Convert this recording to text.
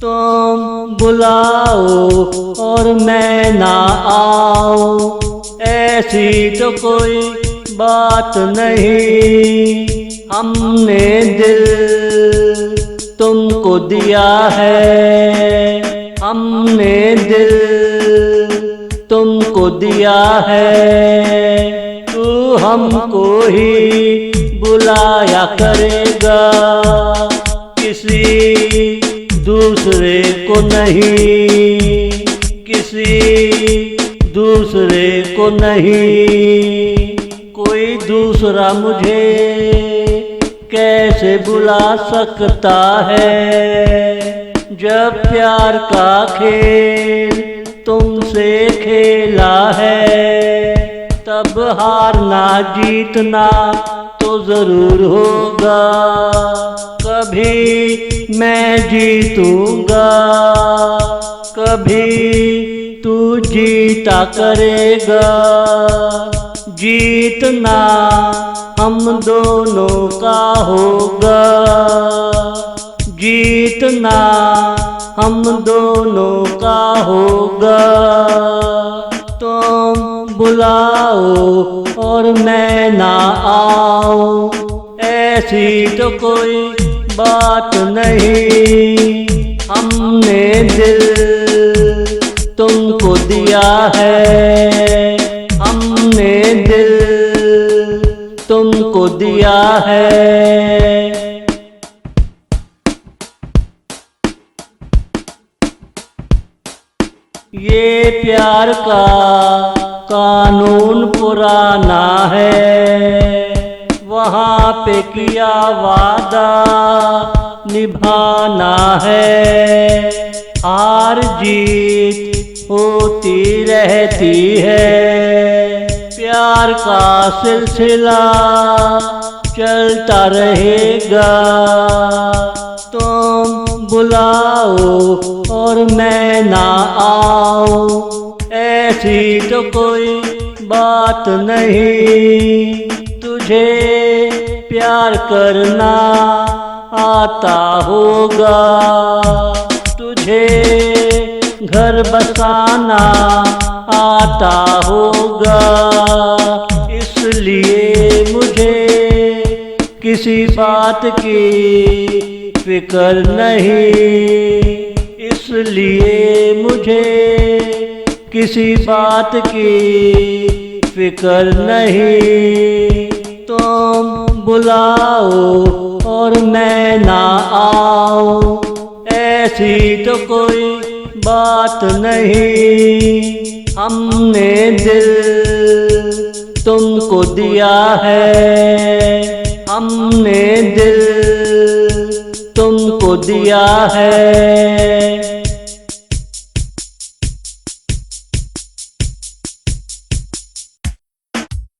तुम बुलाओ और मैं ना आऊं, ऐसी तो कोई बात नहीं। हमने दिल तुमको दिया है, हमने दिल तुमको दिया है। तू हमको ही बुलाया करेगा, किसी दूसरे को नहीं, किसी दूसरे को नहीं। कोई दूसरा मुझे कैसे बुला सकता है, जब प्यार का खेल तुमसे खेला है। तब हारना जीतना तो जरूर होगा, कभी मैं जीतूंगा, कभी तू जीता करेगा। जीतना हम दोनों का होगा, जीतना हम दोनों का होगा। तुम बुलाओ और मैं ना आऊं, ऐसी तो कोई बात नहीं। हमने दिल तुमको दिया है, हमने दिल तुमको दिया है। ये प्यार का कानून पुराना है, वहाँ पे किया वादा निभाना है। हार जीत होती रहती है, प्यार का सिलसिला चलता रहेगा। तुम बुलाओ और मैं ना आऊं, ऐसी तो कोई बात नहीं। तुझे प्यार करना आता होगा, तुझे घर बसाना आता होगा। इसलिए मुझे किसी बात की फिक्र नहीं, इसलिए मुझे किसी बात की फिक्र नहीं। तुम बुलाओ और मैं ना आऊं, ऐसी तो कोई बात नहीं। हमने दिल तुमको दिया है, हमने दिल तुमको दिया है।